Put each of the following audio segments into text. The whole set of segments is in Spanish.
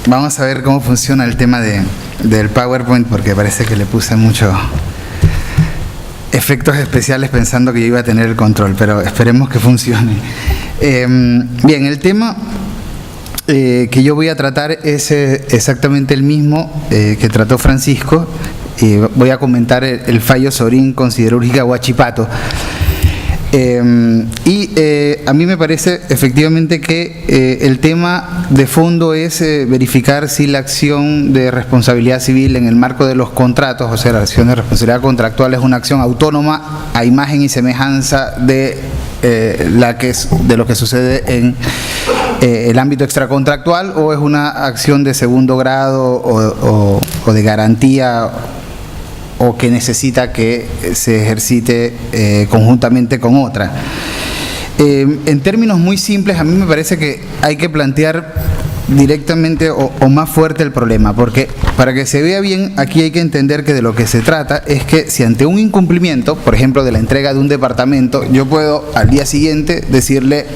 Vamos a ver cómo funciona el tema del PowerPoint, porque parece que le puse muchos efectos especiales pensando que yo iba a tener el control, pero esperemos que funcione. Bien, el tema que yo voy a tratar es exactamente el mismo que trató Francisco. Voy a comentar el fallo Sorín con siderúrgica Huachipato. A mí me parece efectivamente que el tema de fondo es verificar si la acción de responsabilidad civil en el marco de los contratos, o sea, la acción de responsabilidad contractual es una acción autónoma a imagen y semejanza de lo que sucede en el ámbito extracontractual, o es una acción de segundo grado o de garantía, o que necesita que se ejercite conjuntamente con otra. En términos muy simples, a mí me parece que hay que plantear directamente o más fuerte el problema, porque para que se vea bien, aquí hay que entender que de lo que se trata es que si ante un incumplimiento, por ejemplo, de la entrega de un departamento, yo puedo al día siguiente decirle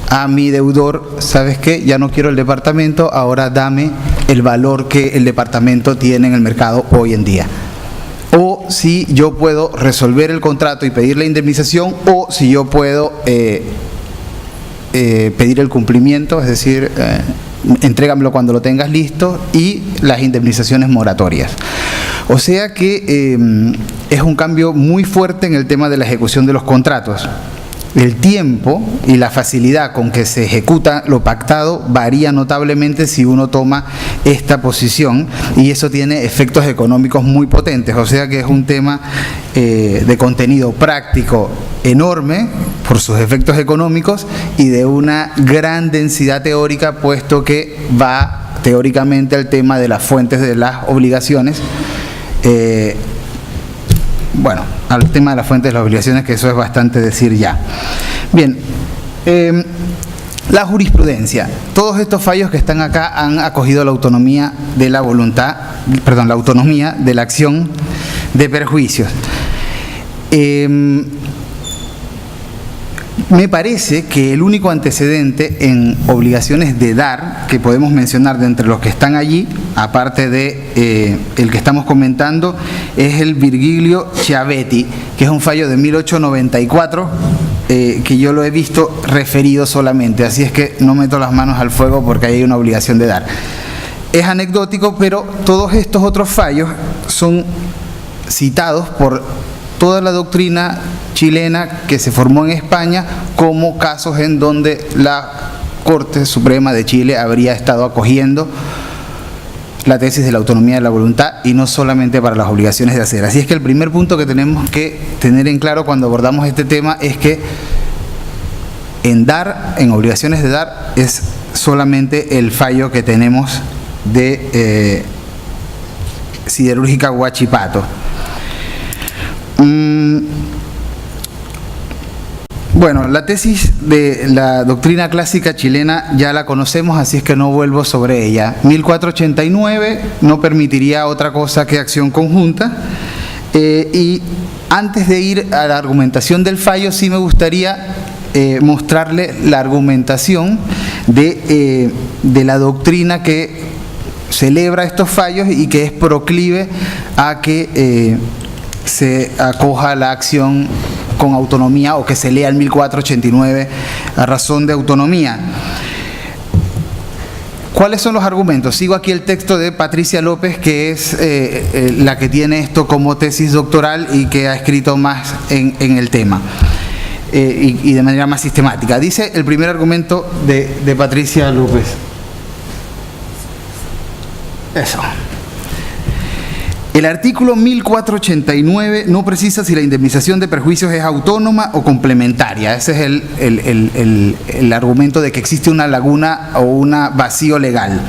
a mi deudor: ¿sabes qué? Ya no quiero el departamento, ahora dame el valor que el departamento tiene en el mercado hoy en día. O si yo puedo resolver el contrato y pedir la indemnización, o si yo puedo pedir el cumplimiento, es decir, entrégamelo cuando lo tengas listo, y las indemnizaciones moratorias. O sea que es un cambio muy fuerte en el tema de la ejecución de los contratos. El tiempo y la facilidad con que se ejecuta lo pactado varía notablemente si uno toma esta posición, y eso tiene efectos económicos muy potentes. O sea que es un tema de contenido práctico enorme por sus efectos económicos y de una gran densidad teórica, puesto que va teóricamente al tema de las fuentes de las obligaciones. Al tema de las fuentes de las obligaciones, que eso es bastante decir ya. Bien, la jurisprudencia. Todos estos fallos que están acá han acogido la autonomía de la voluntad, la autonomía de la acción de perjuicios. Me parece que el único antecedente en obligaciones de dar que podemos mencionar de entre los que están allí, aparte de el que estamos comentando, es el Virgilio Chiavetti, que es un fallo de 1894, que yo lo he visto referido solamente, así es que no meto las manos al fuego porque ahí hay una obligación de dar. Es anecdótico, pero todos estos otros fallos son citados por toda la doctrina chilena que se formó en España como casos en donde la Corte Suprema de Chile habría estado acogiendo la tesis de la autonomía de la voluntad, y no solamente para las obligaciones de hacer. Así es que el primer punto que tenemos que tener en claro cuando abordamos este tema es que en obligaciones de dar, es solamente el fallo que tenemos de siderúrgica Huachipato. Bueno, la tesis de la doctrina clásica chilena ya la conocemos, así es que no vuelvo sobre ella. 1489 no permitiría otra cosa que acción conjunta. Y antes de ir a la argumentación del fallo, sí me gustaría mostrarle la argumentación de la doctrina que celebra estos fallos y que es proclive a que se acoja la acción con autonomía, o que se lea el 1489 a razón de autonomía. ¿Cuáles son los argumentos? Sigo aquí el texto de Patricia López, que es la que tiene esto como tesis doctoral y que ha escrito más en el tema y de manera más sistemática. Dice el primer argumento de Patricia López. Eso. El artículo 1489 no precisa si la indemnización de perjuicios es autónoma o complementaria. Ese es el argumento de que existe una laguna o un vacío legal.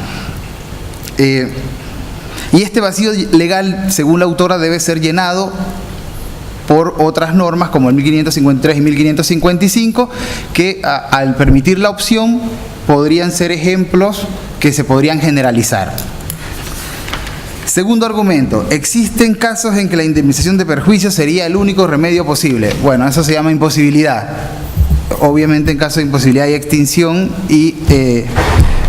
Y este vacío legal, según la autora, debe ser llenado por otras normas como el 1553 y 1555, que al permitir la opción podrían ser ejemplos que se podrían generalizar. Segundo argumento, existen casos en que la indemnización de perjuicios sería el único remedio posible. Bueno, eso se llama imposibilidad. Obviamente en caso de imposibilidad hay extinción y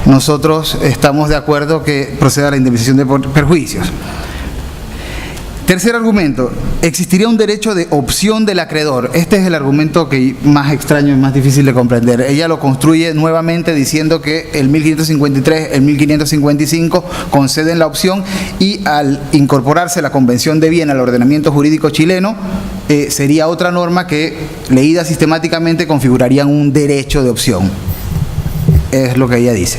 nosotros estamos de acuerdo que proceda a la indemnización de perjuicios. Tercer argumento, existiría un derecho de opción del acreedor. Este es el argumento que más extraño y más difícil de comprender. Ella lo construye nuevamente diciendo que el 1553, el 1555 conceden la opción y al incorporarse la Convención de Viena al ordenamiento jurídico chileno, sería otra norma que, leída sistemáticamente, configurarían un derecho de opción. Es lo que ella dice.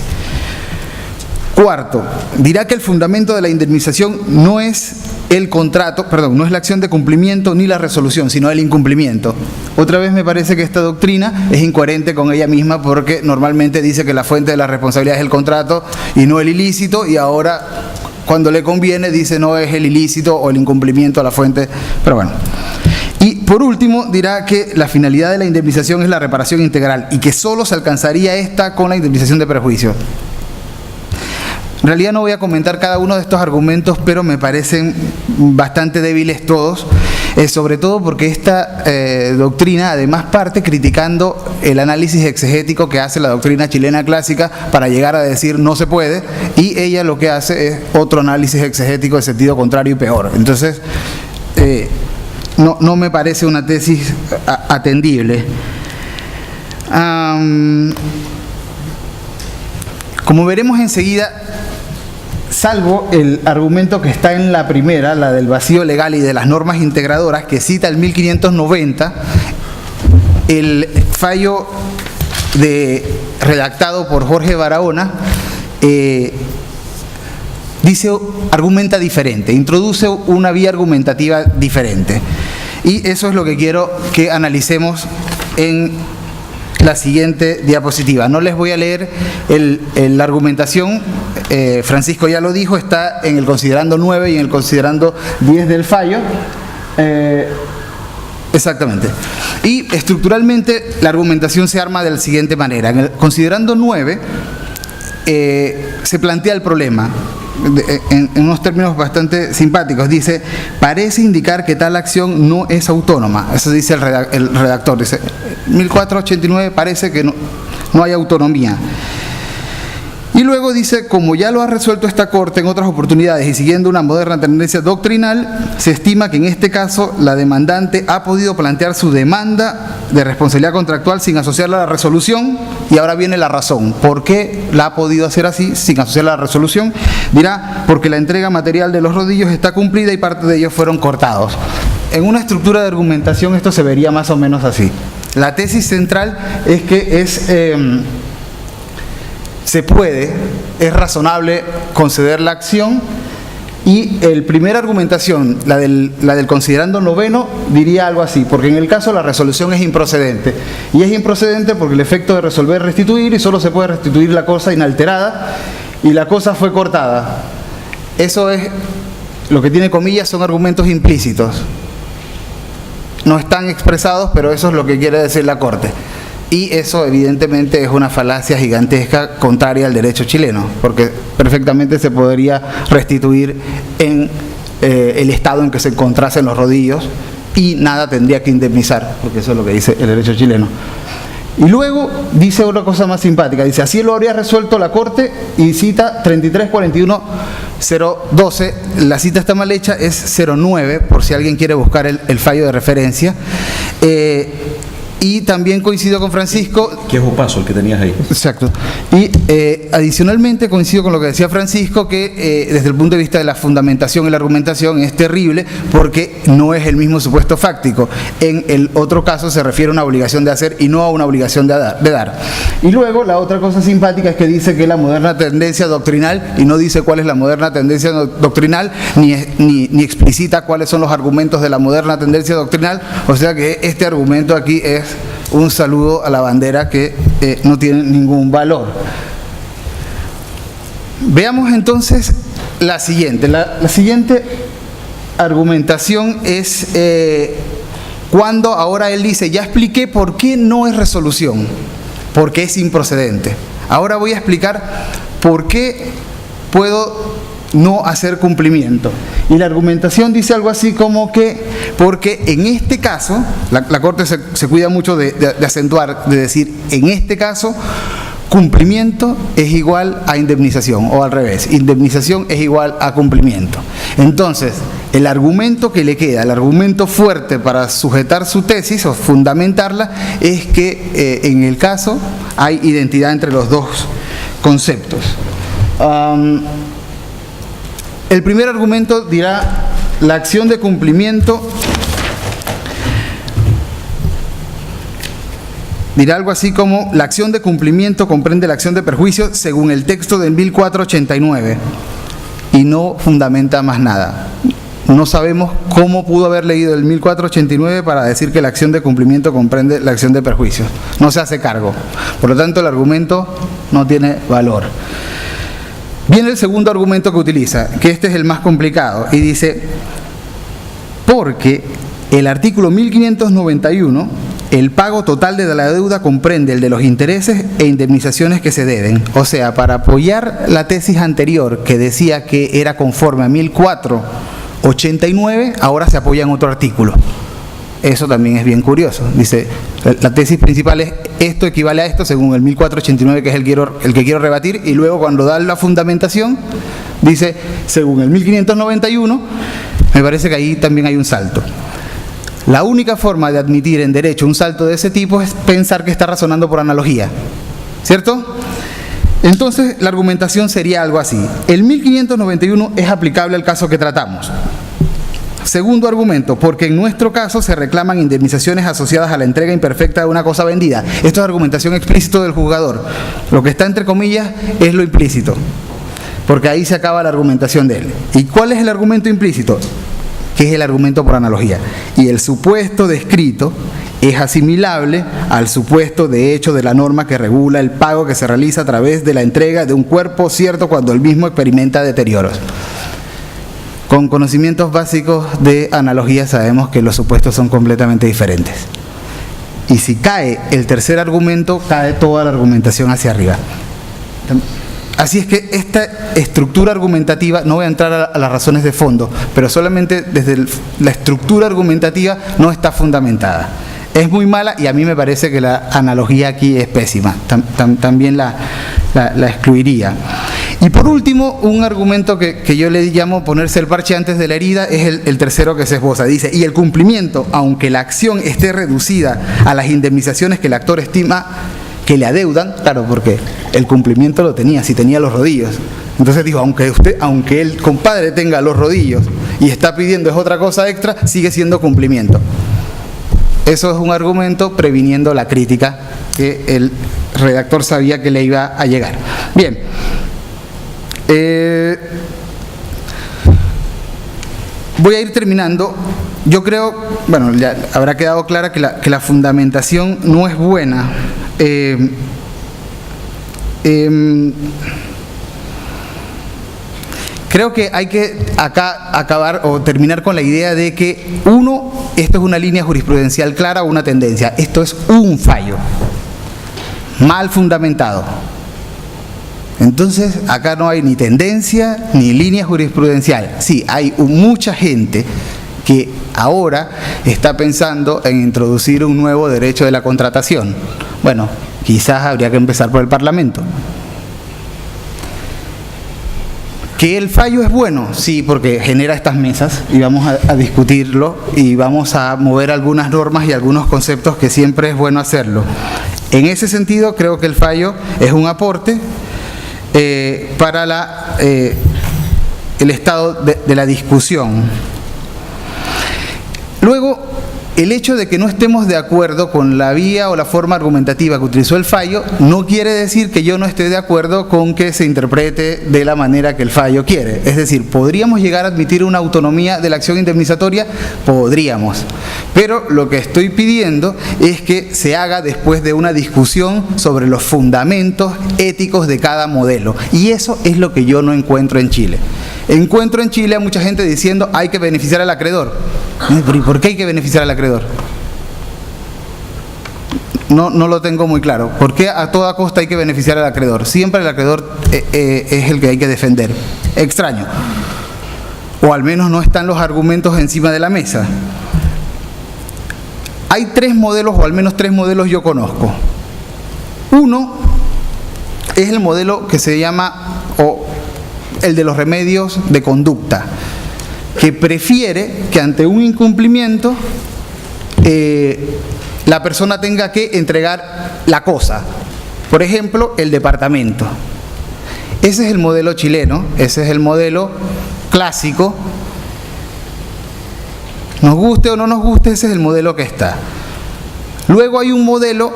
Cuarto, dirá que el fundamento de la indemnización no es el contrato, perdón, no es la acción de cumplimiento ni la resolución, sino el incumplimiento. Otra vez me parece que esta doctrina es incoherente con ella misma, porque normalmente dice que la fuente de la responsabilidad es el contrato y no el ilícito, y ahora cuando le conviene dice no es el ilícito o el incumplimiento a la fuente, pero bueno. Y por último dirá que la finalidad de la indemnización es la reparación integral y que solo se alcanzaría esta con la indemnización de perjuicios. En realidad no voy a comentar cada uno de estos argumentos, pero me parecen bastante débiles todos, sobre todo porque esta doctrina además parte criticando el análisis exegético que hace la doctrina chilena clásica para llegar a decir no se puede, y ella lo que hace es otro análisis exegético de sentido contrario y peor. Entonces, no me parece una tesis atendible. Como veremos enseguida, salvo el argumento que está en la primera, la del vacío legal y de las normas integradoras, que cita el 1590, el fallo redactado por Jorge Barahona argumenta diferente, introduce una vía argumentativa diferente. Y eso es lo que quiero que analicemos en la siguiente diapositiva. No les voy a leer la argumentación, Francisco ya lo dijo, está en el considerando 9 y en el considerando 10 del fallo. Exactamente. Y estructuralmente la argumentación se arma de la siguiente manera. En el considerando 9 se plantea el problema en unos términos bastante simpáticos. Dice, parece indicar que tal acción no es autónoma. Eso dice el redactor. Dice, 1489 parece que no hay autonomía. Y luego dice, como ya lo ha resuelto esta Corte en otras oportunidades y siguiendo una moderna tendencia doctrinal, se estima que en este caso la demandante ha podido plantear su demanda de responsabilidad contractual sin asociarla a la resolución, y ahora viene la razón. ¿Por qué la ha podido hacer así, sin asociarla a la resolución? Dirá, porque la entrega material de los rodillos está cumplida y parte de ellos fueron cortados. En una estructura de argumentación esto se vería más o menos así. La tesis central es que es razonable conceder la acción, y el primera argumentación, la del considerando noveno, diría algo así, porque en el caso la resolución es improcedente, y es improcedente porque el efecto de resolver es restituir, y solo se puede restituir la cosa inalterada, y la cosa fue cortada. Eso es lo que tiene comillas, son argumentos implícitos, no están expresados, pero eso es lo que quiere decir la Corte. Y eso evidentemente es una falacia gigantesca contraria al derecho chileno, porque perfectamente se podría restituir en el estado en que se encontrasen los rodillos y nada tendría que indemnizar, porque eso es lo que dice el derecho chileno. Y luego dice otra cosa más simpática, dice, así lo habría resuelto la Corte, y cita 33-41-012, la cita está mal hecha, es 09, por si alguien quiere buscar el fallo de referencia. Y también coincido con Francisco. ¿Qué es opaso el que tenías ahí? Exacto. Y adicionalmente coincido con lo que decía Francisco, que desde el punto de vista de la fundamentación y la argumentación es terrible, porque no es el mismo supuesto fáctico. En el otro caso se refiere a una obligación de hacer y no a una obligación de dar. Y luego la otra cosa simpática es que dice que la moderna tendencia doctrinal, y no dice cuál es la moderna tendencia doctrinal, ni explicita cuáles son los argumentos de la moderna tendencia doctrinal, o sea que este argumento aquí es un saludo a la bandera que no tiene ningún valor. Veamos entonces la siguiente. La siguiente argumentación es cuando ahora él dice, ya expliqué por qué no es resolución, porque es improcedente. Ahora voy a explicar por qué puedo no hacer cumplimiento. Y la argumentación dice algo así como que, porque en este caso, la Corte se cuida mucho de acentuar, de decir, en este caso, cumplimiento es igual a indemnización, o al revés, indemnización es igual a cumplimiento. Entonces, el argumento que le queda, el argumento fuerte para sujetar su tesis o fundamentarla, es que en el caso hay identidad entre los dos conceptos. El primer argumento dirá: la acción de cumplimiento, dirá algo así como: la acción de cumplimiento comprende la acción de perjuicio según el texto del 1489, y no fundamenta más nada. No sabemos cómo pudo haber leído el 1489 para decir que la acción de cumplimiento comprende la acción de perjuicio. No se hace cargo. Por lo tanto, el argumento no tiene valor. Viene el segundo argumento que utiliza, que este es el más complicado, y dice: porque el artículo 1591, el pago total de la deuda comprende el de los intereses e indemnizaciones que se deben. O sea, para apoyar la tesis anterior que decía que era conforme a 1489, ahora se apoya en otro artículo. Eso también es bien curioso. Dice, la tesis principal es: esto equivale a esto según el 1489, que es el que quiero rebatir, y luego cuando da la fundamentación, dice, según el 1591, me parece que ahí también hay un salto. La única forma de admitir en derecho un salto de ese tipo es pensar que está razonando por analogía, ¿cierto? Entonces, la argumentación sería algo así: el 1591 es aplicable al caso que tratamos. Segundo argumento: porque en nuestro caso se reclaman indemnizaciones asociadas a la entrega imperfecta de una cosa vendida. Esto es argumentación explícita del juzgador. Lo que está entre comillas es lo implícito, porque ahí se acaba la argumentación de él. ¿Y cuál es el argumento implícito? Que es el argumento por analogía. Y el supuesto descrito es asimilable al supuesto de hecho de la norma que regula el pago que se realiza a través de la entrega de un cuerpo cierto cuando el mismo experimenta deterioros. Con conocimientos básicos de analogía sabemos que los supuestos son completamente diferentes. Y si cae el tercer argumento, cae toda la argumentación hacia arriba. Así es que esta estructura argumentativa, no voy a entrar a las razones de fondo, pero solamente desde la estructura argumentativa no está fundamentada. Es muy mala, y a mí me parece que la analogía aquí es pésima. También la excluiría. Y por último, un argumento que yo le llamo ponerse el parche antes de la herida, es el tercero que se esboza. Dice: y el cumplimiento, aunque la acción esté reducida a las indemnizaciones que el actor estima que le adeudan, claro, porque el cumplimiento lo tenía, si tenía los rodillos. Entonces dijo, aunque el compadre tenga los rodillos y está pidiendo es otra cosa extra, sigue siendo cumplimiento. Eso es un argumento previniendo la crítica que el redactor sabía que le iba a llegar. Bien. Voy a ir terminando. Yo creo, bueno, ya habrá quedado clara que la fundamentación no es buena. Creo que hay que acá acabar o terminar con la idea de que, uno, esto es una línea jurisprudencial clara o una tendencia. Esto es un fallo mal fundamentado. Entonces, acá no hay ni tendencia ni línea jurisprudencial. Sí, hay mucha gente que ahora está pensando en introducir un nuevo derecho de la contratación. Bueno, quizás habría que empezar por el Parlamento. ¿Que el fallo es bueno? Sí, porque genera estas mesas y vamos a discutirlo y vamos a mover algunas normas y algunos conceptos que siempre es bueno hacerlo. En ese sentido, creo que el fallo es un aporte para el estado de la discusión. Luego, el hecho de que no estemos de acuerdo con la vía o la forma argumentativa que utilizó el fallo no quiere decir que yo no esté de acuerdo con que se interprete de la manera que el fallo quiere. Es decir, ¿podríamos llegar a admitir una autonomía de la acción indemnizatoria? Podríamos. Pero lo que estoy pidiendo es que se haga después de una discusión sobre los fundamentos éticos de cada modelo. Y eso es lo que yo no encuentro en Chile. Encuentro en Chile a mucha gente diciendo hay que beneficiar al acreedor. ¿Pero y por qué hay que beneficiar al acreedor? No lo tengo muy claro. ¿Por qué a toda costa hay que beneficiar al acreedor? Siempre el acreedor es el que hay que defender. Extraño. O al menos no están los argumentos encima de la mesa. Hay tres modelos, o al menos tres modelos yo conozco. Uno es el modelo que se llama, o el de los remedios de conducta, que prefiere que ante un incumplimiento la persona tenga que entregar la cosa. Por ejemplo, el departamento. Ese es el modelo chileno, ese es el modelo clásico. Nos guste o no nos guste, ese es el modelo que está. Luego hay un modelo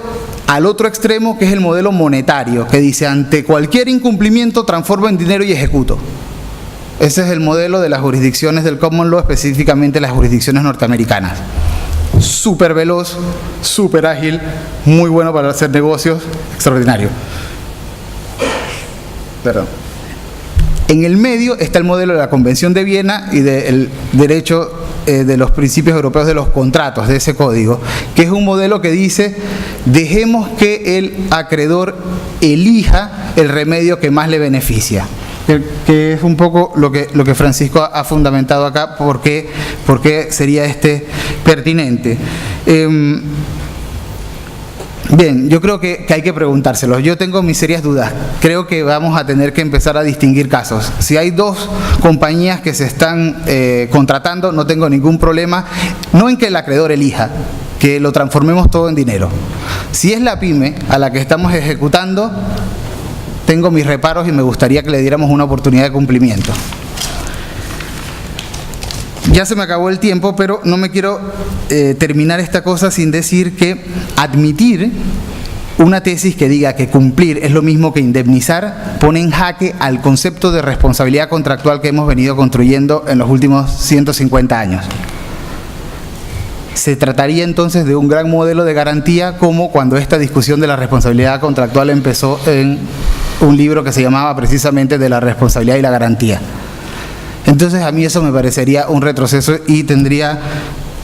al otro extremo, que es el modelo monetario, que dice: ante cualquier incumplimiento transformo en dinero y ejecuto. Ese es el modelo de las jurisdicciones del common law, específicamente las jurisdicciones norteamericanas. Súper veloz, súper ágil, muy bueno para hacer negocios, extraordinario. Perdón. En el medio está el modelo de la Convención de Viena y del derecho de los principios europeos de los contratos, de ese código, que es un modelo que dice: dejemos que el acreedor elija el remedio que más le beneficia. Que es un poco lo que Francisco ha fundamentado acá, por qué sería pertinente. Bien, yo creo que hay que preguntárselo. Yo tengo mis serias dudas. Creo que vamos a tener que empezar a distinguir casos. Si hay dos compañías que se están contratando, no tengo ningún problema, no en que el acreedor elija, que lo transformemos todo en dinero. Si es la pyme a la que estamos ejecutando, tengo mis reparos y me gustaría que le diéramos una oportunidad de cumplimiento. Ya se me acabó el tiempo, pero no me quiero terminar esta cosa sin decir que admitir una tesis que diga que cumplir es lo mismo que indemnizar pone en jaque al concepto de responsabilidad contractual que hemos venido construyendo en los últimos 150 años. Se trataría entonces de un gran modelo de garantía, como cuando esta discusión de la responsabilidad contractual empezó en un libro que se llamaba precisamente de la responsabilidad y la garantía. Entonces a mí eso me parecería un retroceso y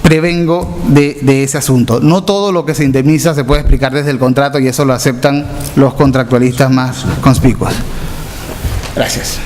prevengo de ese asunto. No todo lo que se indemniza se puede explicar desde el contrato, y eso lo aceptan los contractualistas más conspicuos. Gracias.